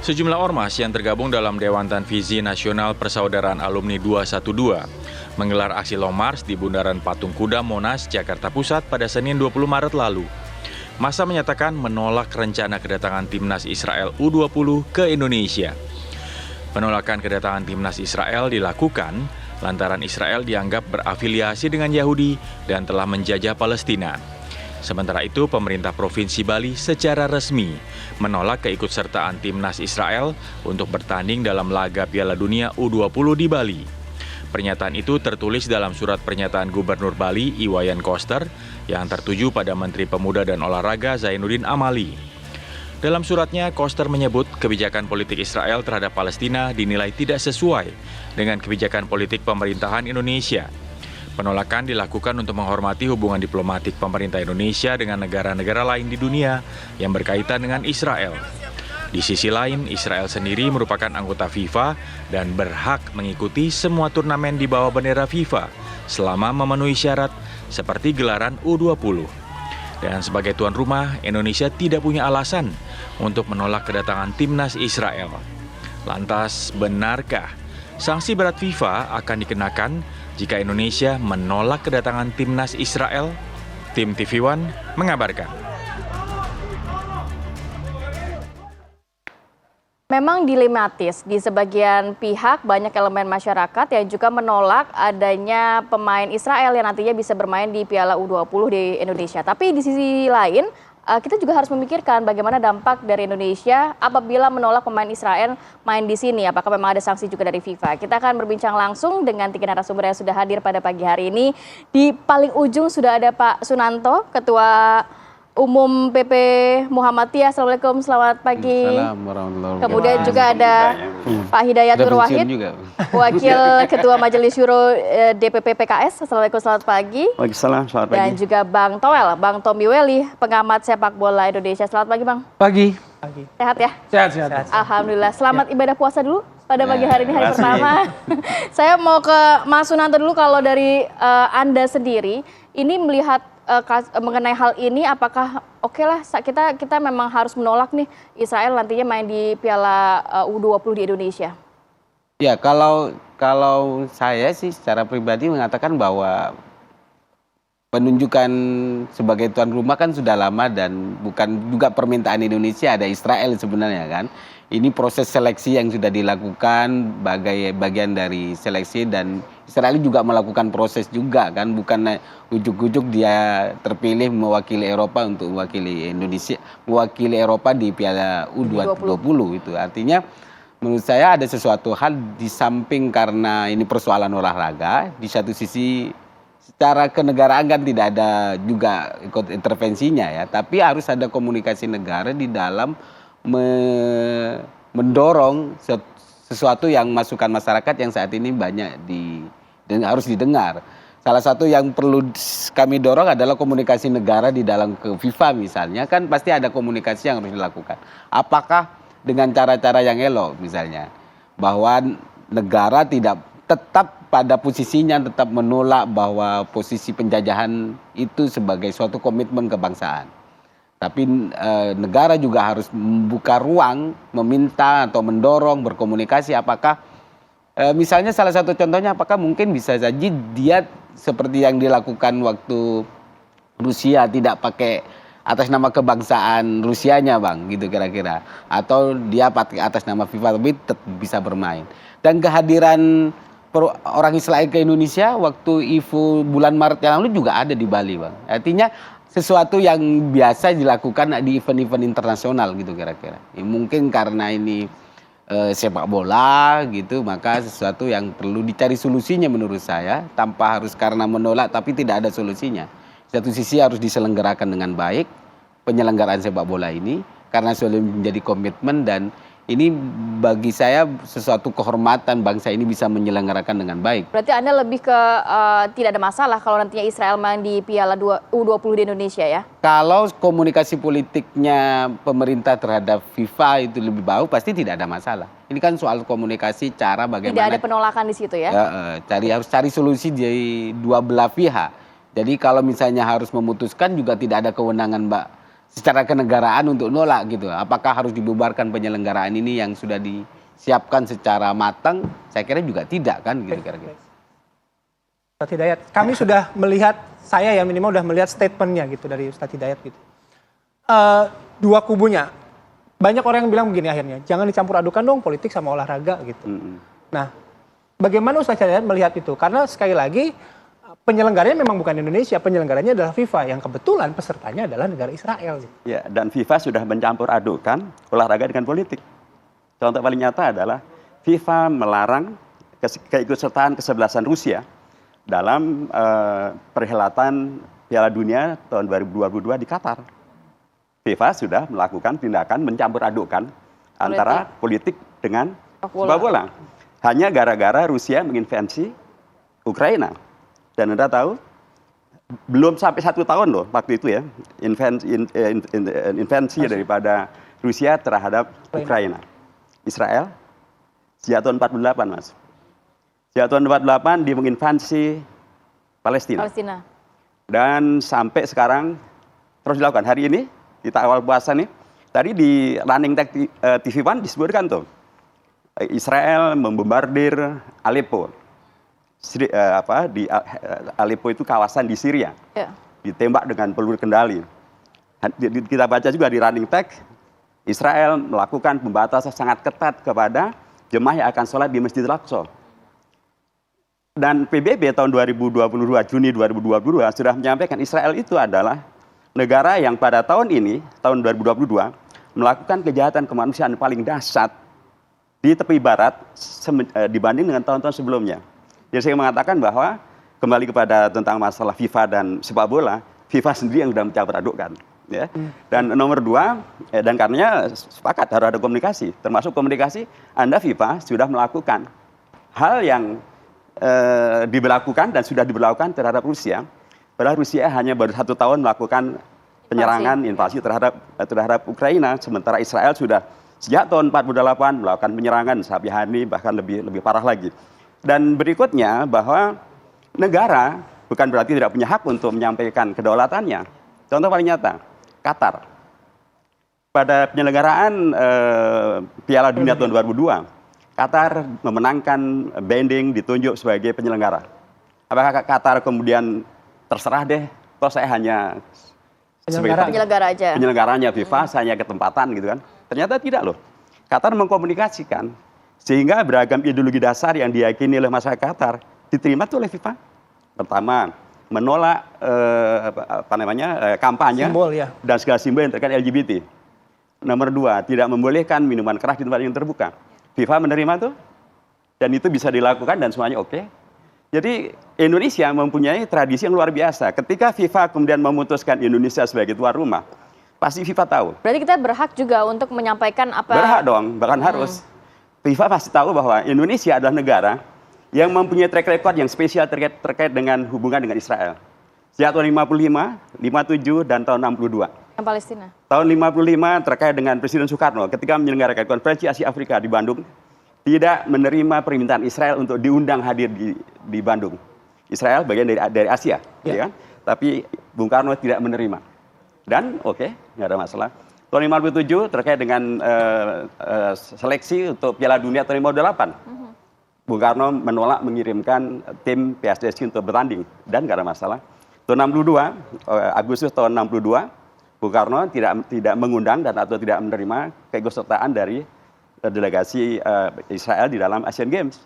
Sejumlah ormas yang tergabung dalam Dewan Tanfizi Nasional Persaudaraan Alumni 212 menggelar aksi long march di Bundaran Patung Kuda Monas, Jakarta Pusat pada Senin 20 Maret lalu. Massa menyatakan menolak rencana kedatangan timnas Israel U20 ke Indonesia. Penolakan kedatangan timnas Israel dilakukan lantaran Israel dianggap berafiliasi dengan Yahudi dan telah menjajah Palestina. Sementara itu, pemerintah Provinsi Bali secara resmi menolak keikutsertaan timnas Israel untuk bertanding dalam laga Piala Dunia U20 di Bali. Pernyataan itu tertulis dalam surat pernyataan Gubernur Bali, Iwayan Koster, yang tertuju pada Menteri Pemuda dan Olahraga Zainuddin Amali. Dalam suratnya, Koster menyebut kebijakan politik Israel terhadap Palestina dinilai tidak sesuai dengan kebijakan politik pemerintahan Indonesia. Penolakan dilakukan untuk menghormati hubungan diplomatik pemerintah Indonesia dengan negara-negara lain di dunia yang berkaitan dengan Israel. Di sisi lain, Israel sendiri merupakan anggota FIFA dan berhak mengikuti semua turnamen di bawah bendera FIFA selama memenuhi syarat seperti gelaran U20. Dan sebagai tuan rumah, Indonesia tidak punya alasan untuk menolak kedatangan timnas Israel. Lantas, benarkah sanksi berat FIFA akan dikenakan jika Indonesia menolak kedatangan timnas Israel? Tim TV One mengabarkan. Memang dilematis, di sebagian pihak banyak elemen masyarakat yang juga menolak adanya pemain Israel yang nantinya bisa bermain di Piala U20 di Indonesia. Tapi di sisi lain, kita juga harus memikirkan bagaimana dampak dari Indonesia apabila menolak pemain Israel main di sini. Apakah memang ada sanksi juga dari FIFA? Kita akan berbincang langsung dengan 3 narasumber yang sudah hadir pada pagi hari ini. Di paling ujung sudah ada Pak Sunanto, Ketua Umum PP Muhammadiyah. Assalamualaikum, selamat pagi. Kemudian juga ada Pak Hidayat Nur Wahid, Wakil Ketua Majelis Syuro DPP PKS. Assalamualaikum, selamat pagi. Waalaikumsalam, selamat pagi. Dan juga Bang Toel, Bang Tommy Welly, pengamat sepak bola Indonesia. Selamat pagi, Bang. Pagi. Sehat ya? Sehat. Alhamdulillah. Selamat ibadah puasa dulu pada pagi hari ini, hari makasih. pertama. Saya mau ke Mas Sunanto dulu. Kalau dari Anda sendiri, ini melihat mengenai hal ini, apakah oke lah kita memang harus menolak nih Israel nantinya main di Piala U20 di Indonesia? Ya, kalau saya sih secara pribadi mengatakan bahwa penunjukan sebagai tuan rumah kan sudah lama dan bukan juga permintaan Indonesia, ada Israel sebenarnya kan. Ini proses seleksi yang sudah dilakukan sebagai bagian dari seleksi dan Israel juga melakukan proses juga kan, bukan ujuk-ujuk dia terpilih mewakili Eropa untuk mewakili Indonesia, mewakili Eropa di Piala U20 itu. Artinya menurut saya ada sesuatu hal di samping karena ini persoalan olahraga, di satu sisi secara kenegaraan kan tidak ada juga ikut intervensinya ya, tapi harus ada komunikasi negara di dalam mendorong sesuatu yang masukan masyarakat yang saat ini banyak harus didengar. Salah satu yang perlu kami dorong adalah komunikasi negara di dalam ke FIFA misalnya, kan pasti ada komunikasi yang harus dilakukan. Apakah dengan cara-cara yang elok misalnya, bahwa negara tidak tetap pada posisinya, tetap menolak bahwa posisi penjajahan itu sebagai suatu komitmen kebangsaan. Tapi negara juga harus membuka ruang, meminta atau mendorong, berkomunikasi. Apakah misalnya salah satu contohnya, apakah mungkin bisa saja dia seperti yang dilakukan waktu Rusia tidak pakai atas nama kebangsaan Rusianya, Bang, gitu kira-kira. Atau dia pakai atas nama FIFA tapi tetap bisa bermain. Dan kehadiran orang Israel ke Indonesia waktu IFU bulan Maret yang lalu juga ada di Bali, Bang. Artinya sesuatu yang biasa dilakukan di event-event internasional gitu kira-kira. Mungkin karena ini sepak bola gitu, maka sesuatu yang perlu dicari solusinya menurut saya, tanpa harus karena menolak tapi tidak ada solusinya. Satu sisi harus diselenggarakan dengan baik penyelenggaraan sepak bola ini karena sudah menjadi komitmen dan ini bagi saya sesuatu kehormatan bangsa ini bisa menyelenggarakan dengan baik. Berarti Anda lebih ke tidak ada masalah kalau nantinya Israel main di Piala U20 di Indonesia ya? Kalau komunikasi politiknya pemerintah terhadap FIFA itu lebih baik, pasti tidak ada masalah. Ini kan soal komunikasi cara bagaimana. Tidak ada penolakan di situ ya? Harus cari solusi dari dua belah pihak. Jadi kalau misalnya harus memutuskan juga tidak ada kewenangan secara kenegaraan untuk nolak gitu. Apakah harus dibubarkan penyelenggaraan ini yang sudah disiapkan secara matang? Saya kira juga tidak kan gitu kira-kira. Ustadz Hidayat, kami sudah melihat, saya ya minimal sudah melihat statementnya gitu dari Ustadz Hidayat gitu. Dua kubunya, banyak orang yang bilang begini akhirnya, jangan dicampur adukan dong politik sama olahraga gitu. Nah, bagaimana Ustadz Hidayat melihat itu? Karena sekali lagi penyelenggaranya memang bukan Indonesia, penyelenggaranya adalah FIFA yang kebetulan pesertanya adalah negara Israel. Gitu. Ya, dan FIFA sudah mencampur adukan olahraga dengan politik. Contoh paling nyata adalah FIFA melarang keikutsertaan kesebelasan Rusia dalam perhelatan Piala Dunia tahun 2022 di Qatar. FIFA sudah melakukan tindakan mencampur adukan antara politik dengan sepak bola. Hanya gara-gara Rusia menginvasi Ukraina. Dan Anda tahu, belum sampai 1 tahun loh waktu itu ya, invasi daripada Rusia terhadap Ukraina. Israel, sejak tahun 48 Mas. Sejak tahun 48 dia menginvasi Palestina. Dan sampai sekarang terus dilakukan. Hari ini, kita awal puasa nih, tadi di running tag TV One disebutkan tuh, Israel membombardir Aleppo. Di Aleppo itu kawasan di Syria. Ditembak dengan peluru kendali. Kita baca juga di running tag, Israel melakukan pembatasan sangat ketat kepada jemaah yang akan sholat di Masjidil Aqsa. Dan PBB tahun 2022, Juni 2022 sudah menyampaikan Israel itu adalah negara yang pada tahun ini, tahun 2022, melakukan kejahatan kemanusiaan paling dahsyat di tepi barat dibanding dengan tahun-tahun sebelumnya. Jadi saya mengatakan bahwa kembali kepada tentang masalah FIFA dan sepak bola, FIFA sendiri yang sudah mencampur adukkan. Ya. Dan nomor 2, dan karenanya sepakat harus ada komunikasi, termasuk komunikasi Anda FIFA sudah melakukan hal yang diberlakukan dan sudah diberlakukan terhadap Rusia. Padahal Rusia hanya baru 1 tahun melakukan penyerangan, invasi terhadap Ukraina, sementara Israel sudah sejak tahun 48 melakukan penyerangan sampai hari ini bahkan lebih parah lagi. Dan berikutnya bahwa negara bukan berarti tidak punya hak untuk menyampaikan kedaulatannya. Contoh paling nyata, Qatar. Pada penyelenggaraan Piala Dunia tahun 2002, Qatar memenangkan banding ditunjuk sebagai penyelenggara. Apakah Qatar kemudian terserah deh, toh saya hanya penyelenggara aja. Penyelenggaranya FIFA, saya hanya ketempatan gitu kan. Ternyata tidak loh. Qatar mengkomunikasikan sehingga beragam ideologi dasar yang diyakini oleh masyarakat Qatar diterima tuh oleh FIFA. Pertama, menolak kampanye simbol, ya, dan segala simbol yang terkait LGBT. Nomor 2, tidak membolehkan minuman keras di tempat yang terbuka. FIFA menerima tuh, dan itu bisa dilakukan dan semuanya oke. Jadi Indonesia mempunyai tradisi yang luar biasa. Ketika FIFA kemudian memutuskan Indonesia sebagai tuan rumah, pasti FIFA tahu. Berarti kita berhak juga untuk menyampaikan apa? Berhak dong, bahkan harus. FIFA pasti tahu bahwa Indonesia adalah negara yang mempunyai track record yang spesial terkait dengan hubungan dengan Israel. Sejak tahun 55, 57, dan tahun 62. Yang Palestina. Tahun 55 terkait dengan Presiden Soekarno ketika menyelenggarakan konferensi Asia Afrika di Bandung, tidak menerima permintaan Israel untuk diundang hadir di Bandung. Israel bagian dari Asia, ya kan? Tapi Bung Karno tidak menerima. Dan oke, nggak ada masalah. Tahun 57 terkait dengan seleksi untuk Piala Dunia tahun 58. Bung Karno menolak mengirimkan tim PSSI untuk bertanding dan nggak ada masalah. Tahun 62, Agustus tahun 62, Bung Karno tidak mengundang dan atau tidak menerima keikutsertaan dari delegasi Israel di dalam Asian Games.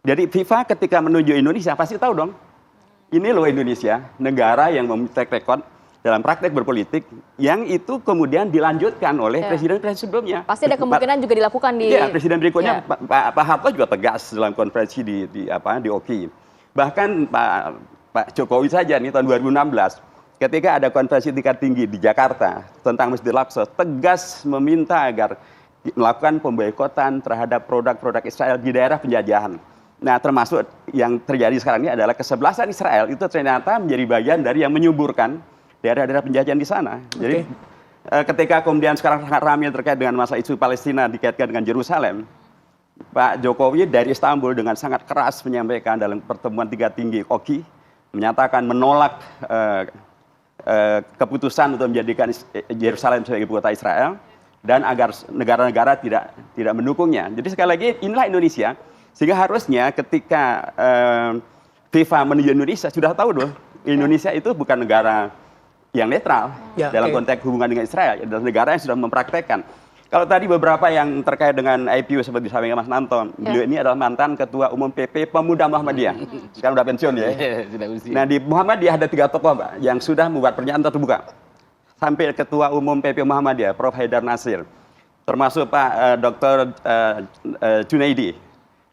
Jadi FIFA ketika menuju Indonesia pasti tahu dong, ini loh Indonesia, negara yang memiliki track record dalam praktek berpolitik yang itu kemudian dilanjutkan oleh presiden-presiden sebelumnya. Pasti ada kemungkinan juga dilakukan di. Iya, presiden berikutnya Pak Harto juga tegas dalam konferensi di OKI. Bahkan Pak Jokowi saja nih tahun 2016 ketika ada konferensi tingkat tinggi di Jakarta tentang Masjidil Aqsa, tegas meminta agar melakukan pemboikotan terhadap produk-produk Israel di daerah penjajahan. Nah, termasuk yang terjadi sekarang ini adalah kesebelasan Israel itu ternyata menjadi bagian dari yang menyuburkan daerah-daerah penjajahan di sana. Jadi ketika kemudian sekarang sangat ramai terkait dengan masalah isu Palestina dikaitkan dengan Yerusalem, Pak Jokowi dari Istanbul dengan sangat keras menyampaikan dalam pertemuan tingkat tinggi OKI, menyatakan menolak keputusan untuk menjadikan Yerusalem sebagai ibu kota Israel dan agar negara-negara tidak mendukungnya. Jadi sekali lagi inilah Indonesia, sehingga harusnya ketika FIFA menuju Indonesia sudah tahu Indonesia itu bukan negara yang netral dalam konteks hubungan dengan Israel, adalah negara yang sudah mempraktekkan. Kalau tadi beberapa yang terkait dengan IPU seperti disampaikan Mas Nanto, beliau ini adalah mantan Ketua Umum PP Pemuda Muhammadiyah. Sekarang udah pensiun ya. Nah di Muhammadiyah ada 3 tokoh Pak, yang sudah membuat pernyataan terbuka. Sampai Ketua Umum PP Muhammadiyah, Prof. Haidar Nasir, termasuk Pak Dr. Junaidi,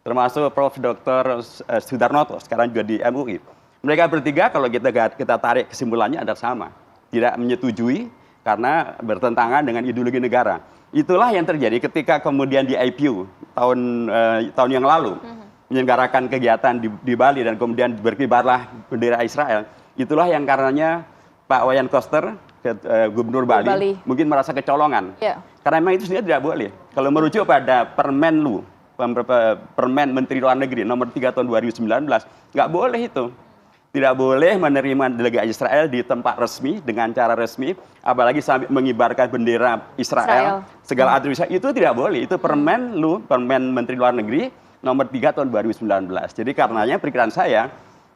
termasuk Prof. Dr. Sudarnoto, sekarang juga di MUI. Mereka bertiga kalau kita tarik kesimpulannya adalah sama, tidak menyetujui karena bertentangan dengan ideologi negara. Itulah yang terjadi ketika kemudian di IPU tahun yang lalu menyelenggarakan kegiatan di Bali dan kemudian berkibarlah bendera Israel. Itulah yang karenanya Pak Wayan Koster, Gubernur Bali, mungkin merasa kecolongan. Karena memang itu sebenarnya tidak boleh. Kalau merujuk pada Permenlu, Permen Menteri Luar Negeri nomor 3 tahun 2019, nggak boleh itu. Tidak boleh menerima delegasi Israel di tempat resmi dengan cara resmi, apalagi sampai mengibarkan bendera Israel. Segala atribut itu tidak boleh. Itu Permen Menteri Luar Negeri nomor 3 tahun 2019. Jadi karenanya perkiraan saya,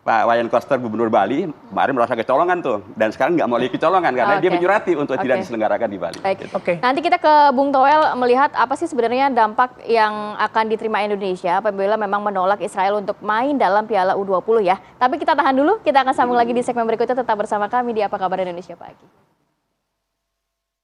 Pak Wayan Koster Gubernur Bali kemarin merasa kecolongan tuh, dan sekarang nggak mau lagi kecolongan karena dia menyurati untuk tidak diselenggarakan di Bali. Baik. Nanti kita ke Bung Toel melihat apa sih sebenarnya dampak yang akan diterima Indonesia apabila memang menolak Israel untuk main dalam Piala U20 ya. Tapi kita tahan dulu, kita akan sambung lagi di segmen berikutnya, tetap bersama kami di Apa Kabar Indonesia Pagi.